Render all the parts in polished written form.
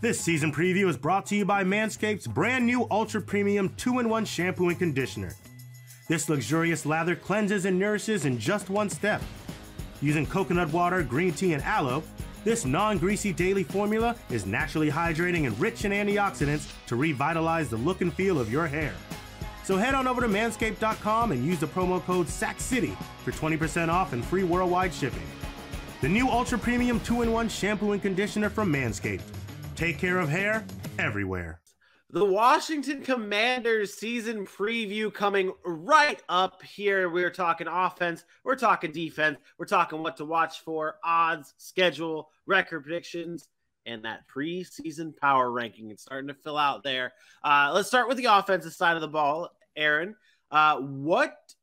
This season preview is brought to you by Manscaped's brand new Ultra Premium 2-in-1 Shampoo and Conditioner. This luxurious lather cleanses and nourishes in just one step. Using coconut water, green tea, and aloe, this non-greasy daily formula is naturally hydrating and rich in antioxidants to revitalize the look and feel of your hair. So head on over to manscaped.com and use the promo code SACCITY for 20% off and free worldwide shipping. The new Ultra Premium 2-in-1 Shampoo and Conditioner from Manscaped. Take care of hair everywhere. The Washington Commanders season preview coming right up here. We're talking offense, we're talking defense, we're talking what to watch for, odds, schedule, record predictions, and that preseason power ranking. It's starting to fill out there. Let's start with the offensive side of the ball, Aaron. Let's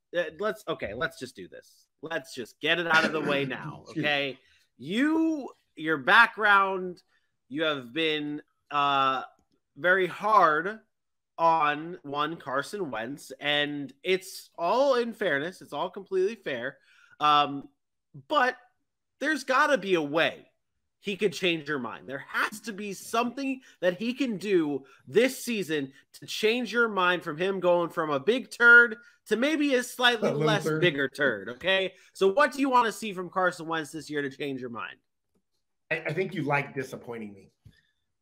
just do this. Let's just get it out of the way now, okay? Your background, you have been very hard on Carson Wentz, and it's all in fairness. It's all completely fair. But there's got to be a way he could change your mind. There has to be something that he can do this season to change your mind from him going from a big turd to maybe a slightly less bigger turd, okay? So what do you want to see from Carson Wentz this year to change your mind? I think you like disappointing me.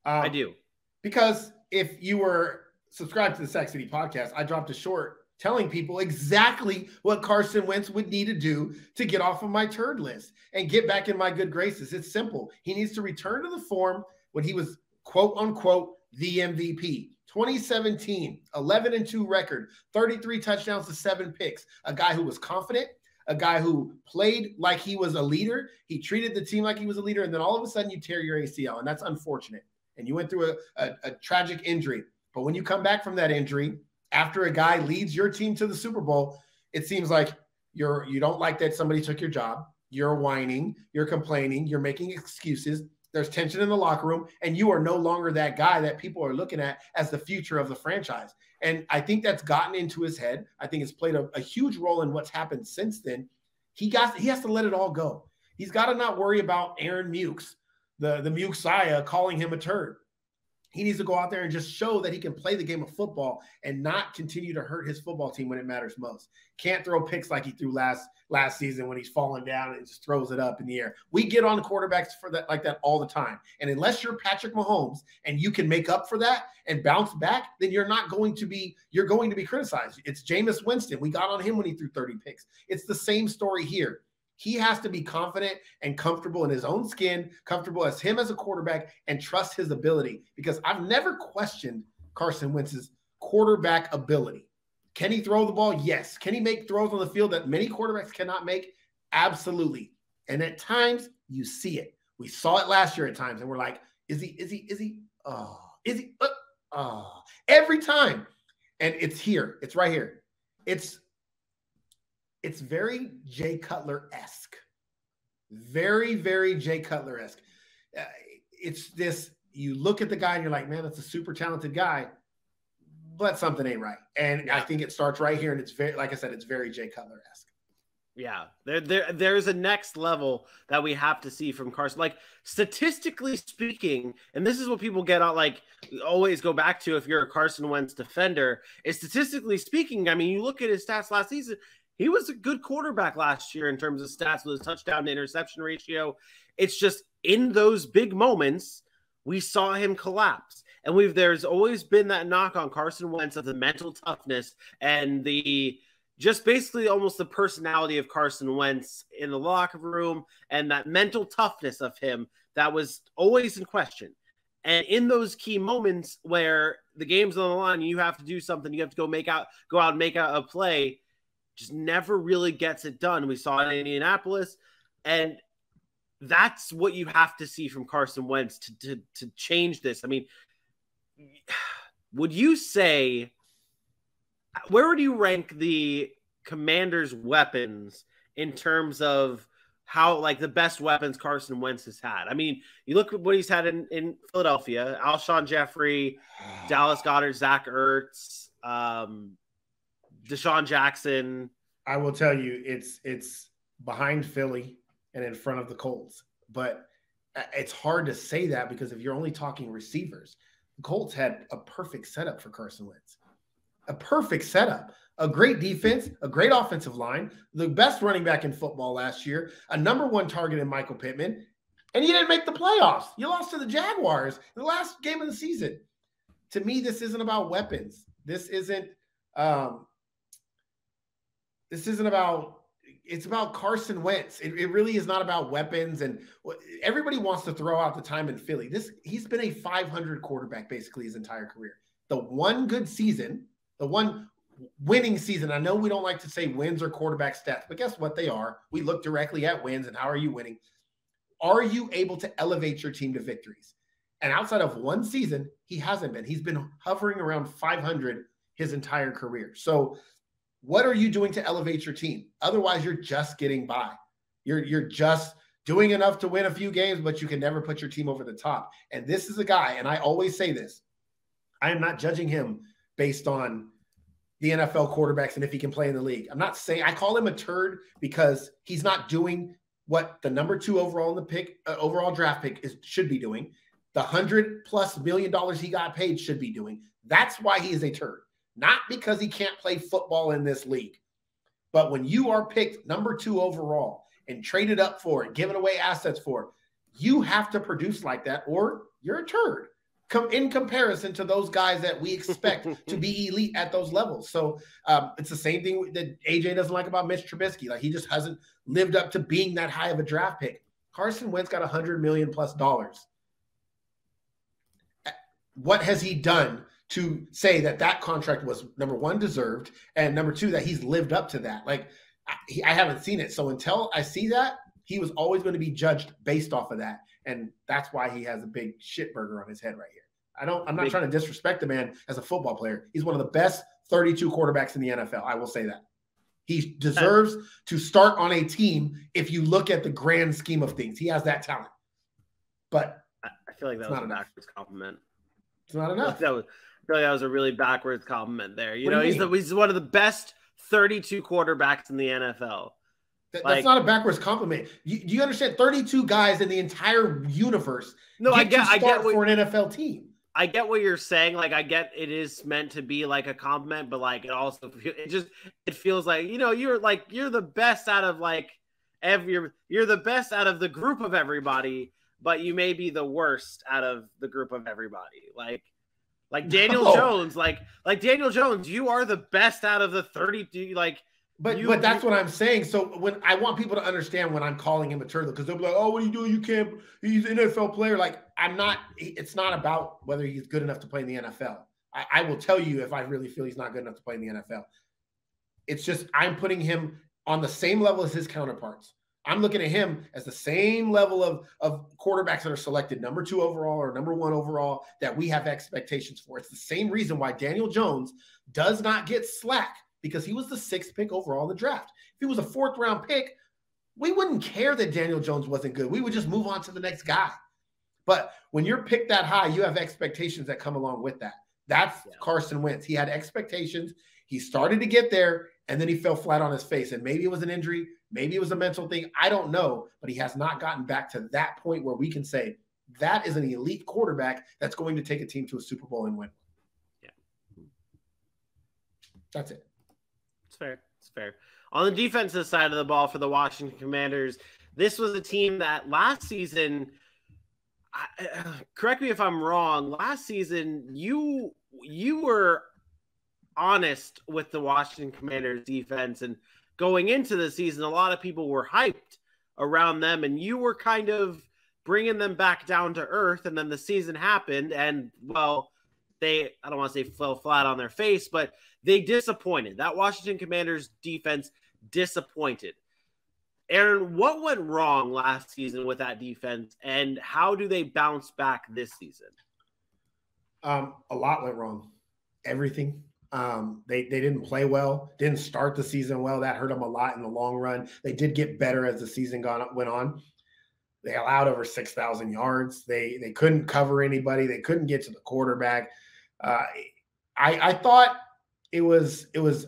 I do. Because if you were subscribed to the Sac City podcast, I dropped a short telling people exactly what Carson Wentz would need to do to get off of my turd list and get back in my good graces. It's simple. He needs to return to the form when he was, quote unquote, the MVP. 2017, 11-2 record, 33 touchdowns to 7 picks. A guy who was confident, a guy who played like he was a leader. He treated the team like he was a leader. And then all of a sudden you tear your ACL, and that's unfortunate. And you went through a tragic injury. But when you come back from that injury, after a guy leads your team to the Super Bowl, it seems like you don't like that somebody took your job. You're whining, you're complaining, you're making excuses. There's tension in the locker room, and you are no longer that guy that people are looking at as the future of the franchise. And I think that's gotten into his head. I think it's played a huge role in what's happened since then. He has to let it all go. He's got to not worry about Aaron Mukes, the Mukesiah, calling him a turd. He needs to go out there and just show that he can play the game of football and not continue to hurt his football team when it matters most. Can't throw picks like he threw last season when he's falling down and just throws it up in the air. We get on quarterbacks for that like that all the time. And unless you're Patrick Mahomes and you can make up for that and bounce back, then you're going to be criticized. It's Jameis Winston. We got on him when he threw 30 picks. It's the same story here. He has to be confident and comfortable in his own skin, comfortable as him as a quarterback, and trust his ability. Because I've never questioned Carson Wentz's quarterback ability. Can he throw the ball? Yes. Can he make throws on the field that many quarterbacks cannot make? Absolutely. And at times, you see it. We saw it last year at times, and we're like, is he? Every time. And it's here. It's right here. It's very Jay Cutler-esque. Very, very Jay Cutler-esque. It's this, you look at the guy and you're like, man, that's a super talented guy, but something ain't right. And I think it starts right here, and it's very, like I said, it's very Jay Cutler-esque. Yeah, there's a next level that we have to see from Carson. Like, statistically speaking, and this is what people get out, like, always go back to if you're a Carson Wentz defender, is statistically speaking, I mean, you look at his stats last season, he was a good quarterback last year in terms of stats with his touchdown to interception ratio. It's just in those big moments, we saw him collapse. And there's always been that knock on Carson Wentz of the mental toughness and just basically almost the personality of Carson Wentz in the locker room and that mental toughness of him that was always in question. And in those key moments where the game's on the line, you have to do something, you have to go out and make a play, just never really gets it done. We saw it in Indianapolis, and that's what you have to see from Carson Wentz to change this. I mean, would you say, where would you rank the Commanders' weapons in terms of how, like, the best weapons Carson Wentz has had? I mean, you look at what he's had in Philadelphia: Alshon Jeffrey, Dallas Goedert, Zach Ertz, Deshaun Jackson. I will tell you, it's behind Philly and in front of the Colts. But It's hard to say that because if you're only talking receivers, the Colts had a perfect setup for Carson Wentz. A perfect setup. A great defense, a great offensive line, the best running back in football last year, a #1 target in Michael Pittman, and you didn't make the playoffs. You lost to the Jaguars in the last game of the season. To me, this isn't about weapons. This isn't about it's about Carson Wentz. It really is not about weapons. And everybody wants to throw out the time in Philly. He's been a 500 quarterback basically his entire career. The one good season, the one winning season. I know we don't like to say wins or quarterback stats, but guess what? They are. We look directly at wins and how are you winning? Are you able to elevate your team to victories? And outside of one season, he hasn't been. He's been hovering around 500 his entire career. So what are you doing to elevate your team? Otherwise, you're just getting by. You're just doing enough to win a few games, but you can never put your team over the top. And this is a guy, and I always say this, I am not judging him based on the NFL quarterbacks and if he can play in the league. I'm not saying, I call him a turd because he's not doing what the #2 overall in the overall draft pick should be doing. The $100+ million he got paid should be doing. That's why he is a turd. Not because he can't play football in this league. But when you are picked #2 overall and traded up for it, given away assets for it, you have to produce like that or you're a turd. In comparison to those guys that we expect to be elite at those levels. So it's the same thing that AJ doesn't like about Mitch Trubisky. Like he just hasn't lived up to being that high of a draft pick. Carson Wentz got $100 million+. What has he done to say that contract was #1 deserved and #2 that he's lived up to that? Like I haven't seen it. So until I see that, he was always going to be judged based off of that. And that's why he has a big shit burger on his head right here. I'm not trying to disrespect the man as a football player. He's one of the best 32 quarterbacks in the NFL. I will say that. He deserves to start on a team if you look at the grand scheme of things. He has that talent. But I feel like that was a backwards compliment. It's not enough. I feel like that was a really backwards compliment there. You know, he's one of the best 32 quarterbacks in the NFL. That's not a backwards compliment. You understand? 32 guys in the entire universe. No, I get for an NFL team. I get what you're saying. Like, I get it is meant to be like a compliment, but like it feels like, you know, you're the best out of like you're the best out of the group of everybody, but you may be the worst out of the group of everybody. Like Daniel Jones, like Daniel Jones, you are the best out of the 32. But that's what I'm saying. So when I want people to understand when I'm calling him a turtle, because they'll be like, "Oh, what are you doing? You can't. He's an NFL player." Like I'm not. It's not about whether he's good enough to play in the NFL. I will tell you if I really feel he's not good enough to play in the NFL. It's just I'm putting him on the same level as his counterparts. I'm looking at him as the same level of quarterbacks that are selected #2 overall or #1 overall that we have expectations for. It's the same reason why Daniel Jones does not get slack. Because he was the 6th pick overall in the draft. If he was a 4th round pick, we wouldn't care that Daniel Jones wasn't good. We would just move on to the next guy. But when you're picked that high, you have expectations that come along with that. That's Carson Wentz. He had expectations. He started to get there, and then he fell flat on his face. And maybe it was an injury. Maybe it was a mental thing. I don't know. But he has not gotten back to that point where we can say that is an elite quarterback that's going to take a team to a Super Bowl and win. Yeah. That's it. It's fair. On the defensive side of the ball for the Washington Commanders, this was a team that last season, correct me if I'm wrong, last season you were honest with the Washington Commanders defense, and going into the season, a lot of people were hyped around them, and you were kind of bringing them back down to earth, and then the season happened, and well, I don't want to say fell flat on their face, but they disappointed. That Washington Commanders defense disappointed. Aaron, what went wrong last season with that defense, and how do they bounce back this season? A lot went wrong. Everything. They didn't play well, didn't start the season well. That hurt them a lot in the long run. They did get better as the season went on. They allowed over 6,000 yards. They couldn't cover anybody. They couldn't get to the quarterback. I thought it was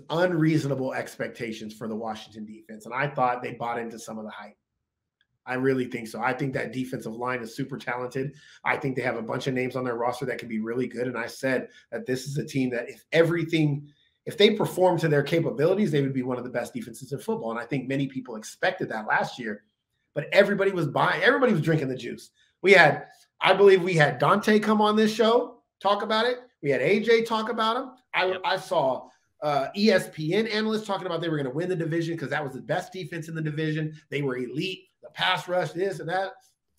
unreasonable expectations for the Washington defense, and I thought they bought into some of the hype. I really think so. I think that defensive line is super talented. I think they have a bunch of names on their roster that can be really good. And I said that this is a team that if they perform to their capabilities, they would be one of the best defenses in football. And I think many people expected that last year, but everybody was drinking the juice. I believe we had Dante come on this show, talk about it. We had AJ talk about him. I saw ESPN analysts talking about they were going to win the division because that was the best defense in the division. They were elite, the pass rush, this and that.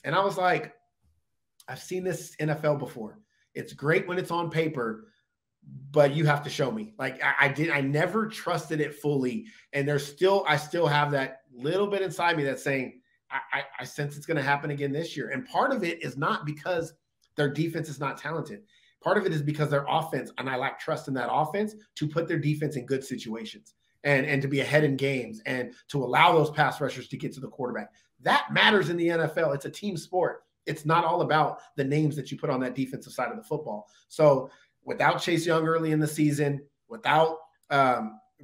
And I was like, I've seen this NFL before. It's great when it's on paper, but you have to show me. Like I never trusted it fully. And I still have that little bit inside me that's saying, I sense it's going to happen again this year. And part of it is not because their defense is not talented. Part of it is because their offense, and I lack trust in that offense to put their defense in good situations and to be ahead in games and to allow those pass rushers to get to the quarterback. That matters in the NFL. It's a team sport. It's not all about the names that you put on that defensive side of the football. So without Chase Young early in the season, without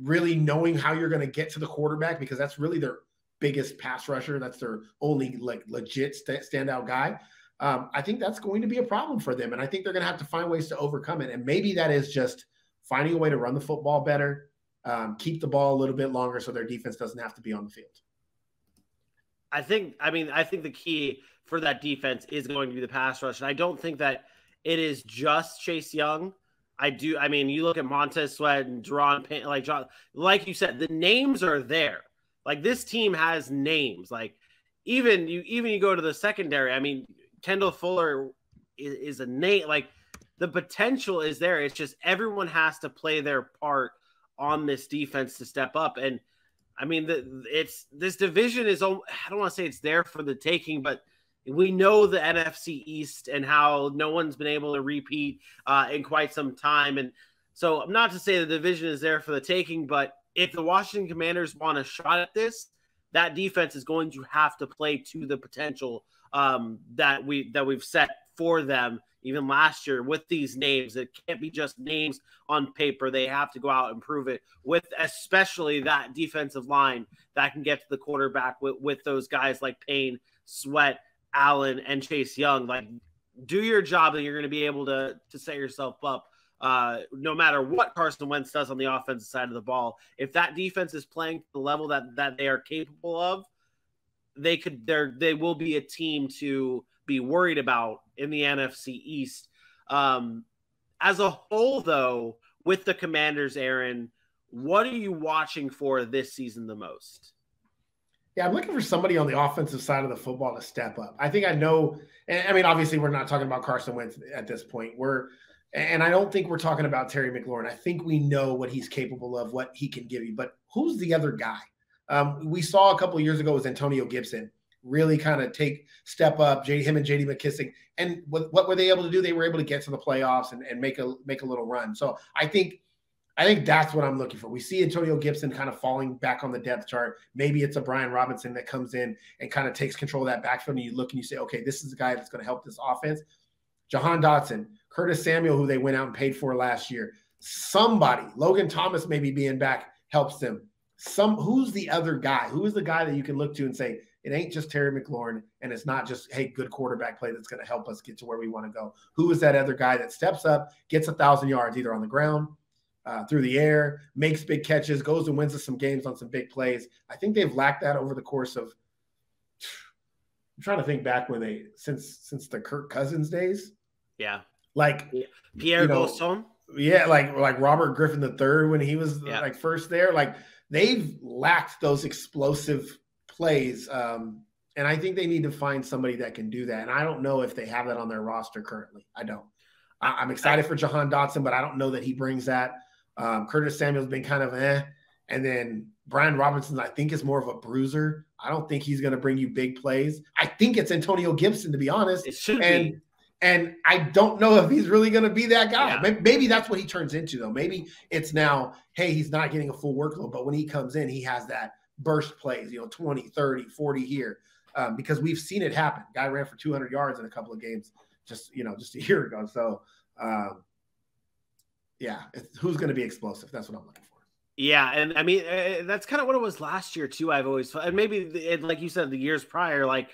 really knowing how you're going to get to the quarterback, because that's really their biggest pass rusher. That's their only legit standout guy. I think that's going to be a problem for them. And I think they're going to have to find ways to overcome it. And maybe that is just finding a way to run the football better, keep the ball a little bit longer so their defense doesn't have to be on the field. I think the key for that defense is going to be the pass rush. And I don't think that it is just Chase Young. You look at Montez Sweat and Deron Payne, like you said, the names are there. Like this team has names. Like even you go to the secondary. I mean, Kendall Fuller is a name. Like the potential is there. It's just everyone has to play their part on this defense to step up. And I mean, this division is, I don't want to say it's there for the taking, but we know the NFC East and how no one's been able to repeat in quite some time. And so not to say the division is there for the taking, but if the Washington Commanders want a shot at this, that defense is going to have to play to the potential that we've set for them even last year with these names. It can't be just names on paper. They have to go out and prove it with especially that defensive line that can get to the quarterback with those guys like Payne, Sweat, Allen, and Chase Young. Like, do your job and you're going to be able to set yourself up no matter what Carson Wentz does on the offensive side of the ball. If that defense is playing to the level that they are capable of, they will be a team to be worried about in the NFC East. As a whole, though, with the Commanders, Aaron, what are you watching for this season the most? Yeah, I'm looking for somebody on the offensive side of the football to step up. I think I know, and I mean, obviously we're not talking about Carson Wentz at this point. And I don't think we're talking about Terry McLaurin. I think we know what he's capable of, what he can give you. But who's the other guy? We saw a couple of years ago was Antonio Gibson really kind of step up, him and J.D. McKissic. And what were they able to do? They were able to get to the playoffs and make a little run. So I think that's what I'm looking for. We see Antonio Gibson kind of falling back on the depth chart. Maybe it's a Brian Robinson that comes in and kind of takes control of that backfield. And you look and you say, okay, this is the guy that's going to help this offense. Jahan Dotson, Curtis Samuel, who they went out and paid for last year. Somebody, Logan Thomas maybe being back helps them. Who's the other guy? Who is the guy that you can look to and say, it ain't just Terry McLaurin, and it's not just, hey, good quarterback play that's going to help us get to where we want to go. Who is that other guy that steps up, gets 1,000 yards either on the ground, through the air, makes big catches, goes and wins us some games on some big plays? I think they've lacked that over the course of – I'm trying to think back when since the Kirk Cousins days. Yeah. Like Pierre Garçon. Yeah, like Robert Griffin III when he was first there. Like they've lacked those explosive plays. And I think they need to find somebody that can do that. And I don't know if they have that on their roster currently. I don't. I'm excited for Jahan Dotson, but I don't know that he brings that. Curtis Samuel's been kind of And then Brian Robinson, I think, is more of a bruiser. I don't think he's going to bring you big plays. I think it's Antonio Gibson, to be honest. It should be. And I don't know if he's really going to be that guy. Yeah. Maybe that's what he turns into, though. Maybe it's now, hey, he's not getting a full workload, but when he comes in, he has that burst plays, 20, 30, 40 here, because we've seen it happen. Guy ran for 200 yards in a couple of games just a year ago. So, who's going to be explosive? That's what I'm looking for. Yeah, and I mean that's kind of what it was last year too. I've always felt, and maybe like you said, the years prior, like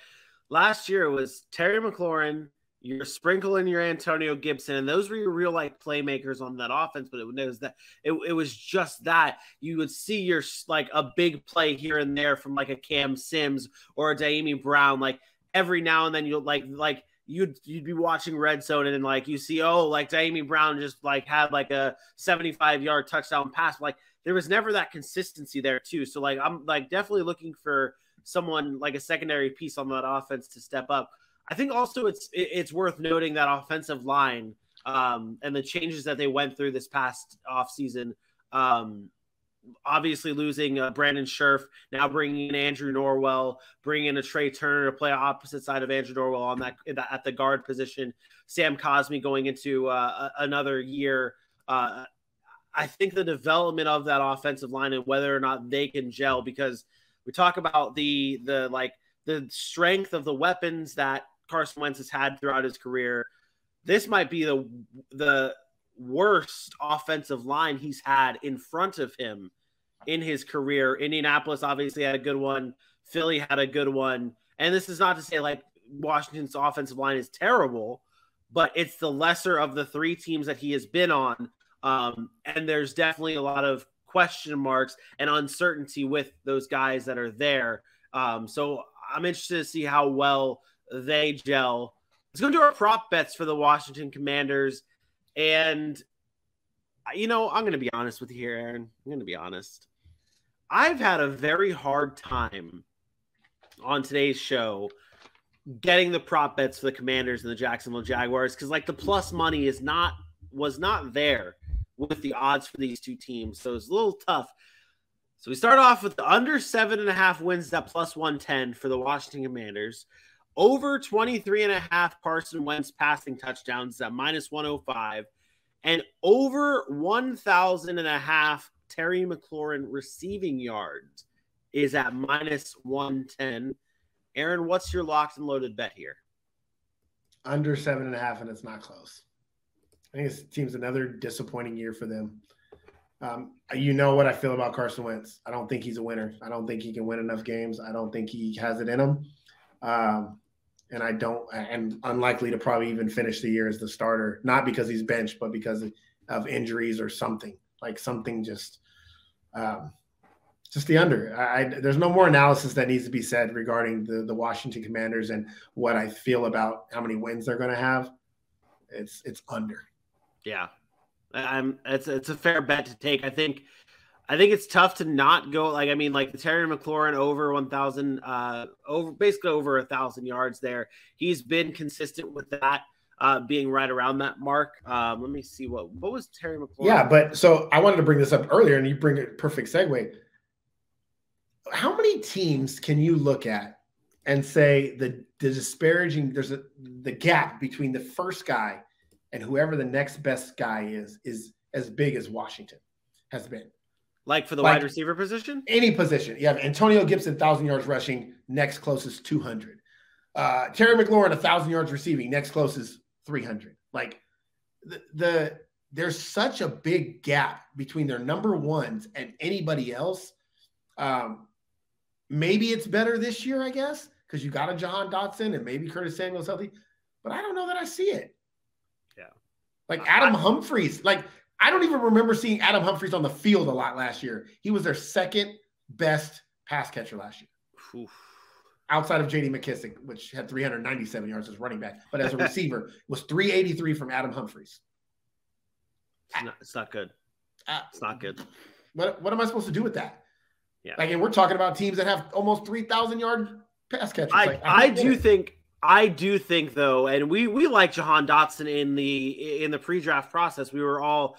last year it was Terry McLaurin, you're sprinkling your Antonio Gibson, and those were your real like playmakers on that offense. But it was that it was just that you would see your like a big play here and there from like a Cam Sims or a Daemi Brown, like every now and then you'll like. You'd be watching Red Zone and like you see, oh, like Daemi Brown just like had like a 75-yard touchdown pass. Like there was never that consistency there too. So like I'm like definitely looking for someone like a secondary piece on that offense to step up. I think also it's worth noting that offensive line and the changes that they went through this past offseason. Obviously losing Brandon Scherf, now bringing in Andrew Norwell, bringing in a Trey Turner to play opposite side of Andrew Norwell on that at the guard position. Sam Cosmi going into another year. I think the development of that offensive line and whether or not they can gel, because we talk about the strength of the weapons that Carson Wentz has had throughout his career. This might be the worst offensive line he's had in front of him in his career. Indianapolis obviously had a good one. Philly had a good one. And this is not to say like Washington's offensive line is terrible, but it's the lesser of the three teams that he has been on. And there's definitely a lot of question marks and uncertainty with those guys that are there. So I'm interested to see how well they gel. Let's go to our prop bets for the Washington Commanders. And, you know, I'm going to be honest with you here, Aaron. I'm going to be honest. I've had a very hard time on today's show getting the prop bets for the Commanders and the Jacksonville Jaguars because, like, the plus money was not there with the odds for these two teams. So it's a little tough. So we start off with the under 7.5 wins at plus 110 for the Washington Commanders. Over 23.5 Carson Wentz passing touchdowns at minus 105, and over 1,000.5 Terry McLaurin receiving yards is at minus 110. Aaron, what's your locked and loaded bet here? Under 7.5, and it's not close. I think this team's another disappointing year for them. You know what I feel about Carson Wentz. I don't think he's a winner. I don't think he can win enough games. I don't think he has it in him. And unlikely to probably even finish the year as the starter, not because he's benched, but because of injuries or something. Like something just the under. There's no more analysis that needs to be said regarding the Washington Commanders and what I feel about how many wins they're going to have. It's under. Yeah, it's a fair bet to take. I think it's tough to not go like the Terry McLaurin over 1,000, basically over 1,000 yards there. He's been consistent with that, being right around that mark. Let me see what was Terry McLaurin. Yeah, but so I wanted to bring this up earlier, and you bring a perfect segue. How many teams can you look at and say the disparaging? There's the gap between the first guy and whoever the next best guy is as big as Washington has been. Like for the wide receiver position? Any position. You have Antonio Gibson, 1,000 yards rushing, next closest 200. Terry McLaurin, 1,000 yards receiving, next closest 300. Like there's such a big gap between their number ones and anybody else. Maybe it's better this year, I guess, because you got a Jahan Dotson and maybe Curtis Samuel's healthy. But I don't know that I see it. Yeah. Like Adam Humphries, I don't even remember seeing Adam Humphries on the field a lot last year. He was their second best pass catcher last year. Oof. Outside of J.D. McKissick, which had 397 yards as running back. But as a receiver, was 383 from Adam Humphries. It's not good. It's not good. What am I supposed to do with that? Yeah. And we're talking about teams that have almost 3,000-yard pass catchers. I do think though, and we like Jahan Dotson in the pre-draft process. We all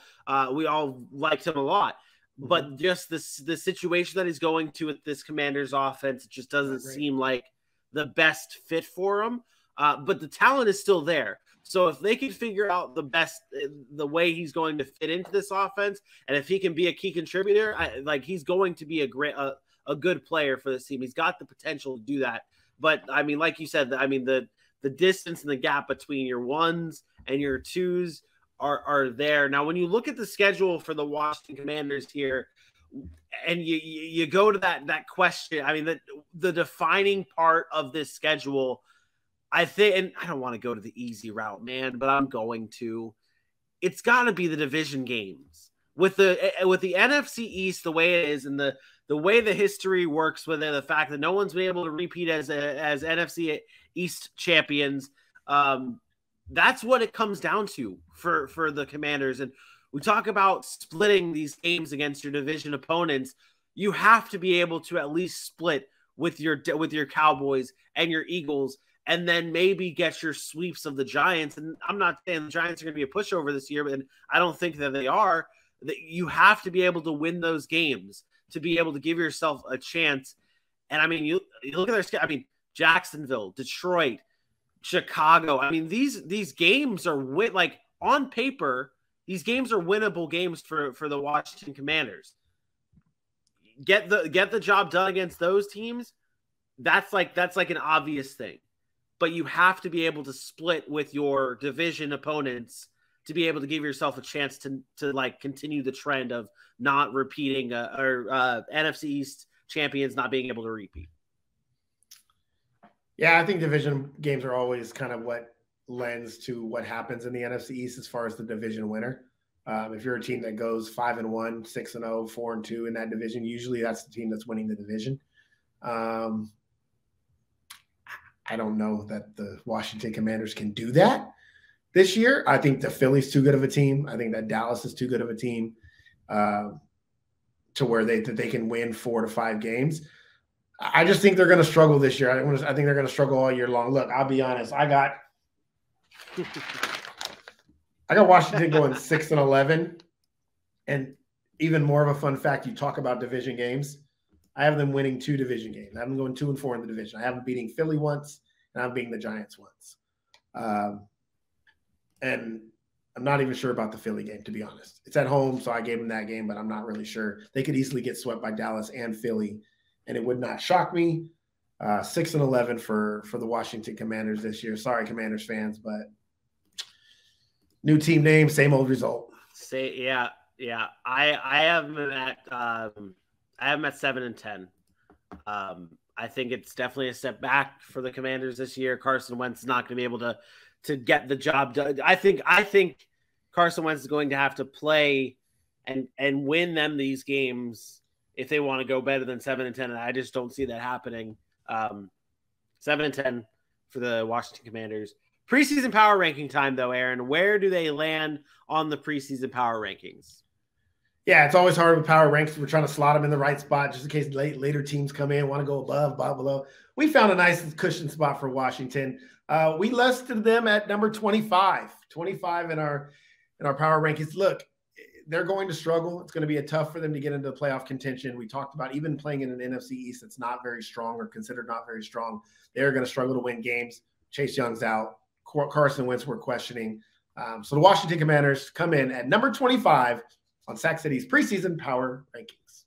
liked him a lot, but just the situation that he's going to with this Commanders offense, it just doesn't seem like the best fit for him. But the talent is still there. So if they can figure out the way he's going to fit into this offense, and if he can be a key contributor, he's going to be a good player for this team. He's got the potential to do that. But like you said, the distance and the gap between your ones and your twos are there. Now, when you look at the schedule for the Washington Commanders here, and you go to that question. I mean, the defining part of this schedule, I think, and I don't want to go to the easy route, man, but I'm going to. It's got to be the division games with the NFC East the way it is, and the way the history works with it, the fact that no one's been able to repeat as NFC East champions. That's what it comes down to for the Commanders. And we talk about splitting these games against your division opponents. You have to be able to at least split with your Cowboys and your Eagles, and then maybe get your sweeps of the Giants. And I'm not saying the Giants are going to be a pushover this year, but I don't think that they are. That you have to be able to win those games to be able to give yourself a chance. And I mean, you look at their schedule. I mean, Jacksonville, Detroit, Chicago. I mean, these games are like on paper, these games are winnable games for the Washington Commanders. Get the job done against those teams. That's like an obvious thing. But you have to be able to split with your division opponents to be able to give yourself a chance to like continue the trend of not repeating or NFC East champions not being able to repeat. Yeah, I think division games are always kind of what lends to what happens in the NFC East as far as the division winner. If you're a team that goes 5-1, 6-0, 4-2 in that division, usually that's the team that's winning the division. I don't know that the Washington Commanders can do that this year. I think the Philly's too good of a team. I think that Dallas is too good of a team to where they can win 4 to 5 games. I just think they're going to struggle this year. I think they're going to struggle all year long. Look, I'll be honest. I got Washington going 6-11, and even more of a fun fact. You talk about division games. I have them winning 2 division games. I have them going 2-4 in the division. I have them beating Philly once, and I'm beating the Giants once. And I'm not even sure about the Philly game, to be honest. It's at home, so I gave them that game, but I'm not really sure. They could easily get swept by Dallas and Philly, and it would not shock me. 6-11 for the Washington Commanders this year. Sorry, Commanders fans, but new team name, same old result. Yeah. I have them at 7-10. I think it's definitely a step back for the Commanders this year. Carson Wentz is not going to be able to get the job done. I think Carson Wentz is going to have to play and win them these games if they want to go better than 7-10, and I just don't see that happening. 7-10 for the Washington Commanders. Preseason power ranking time, though, Aaron. Where do they land on the preseason power rankings? Yeah, it's always hard with power ranks. We're trying to slot them in the right spot just in case later teams come in, want to go above, below. We found a nice cushion spot for Washington. We listed them at number 25 in our power rankings. Look, they're going to struggle. It's going to be tough for them to get into the playoff contention. We talked about even playing in an NFC East that's not very strong or considered not very strong. They're going to struggle to win games. Chase Young's out. Carson Wentz we're questioning. So the Washington Commanders come in at number 25 on Sac City's preseason power rankings.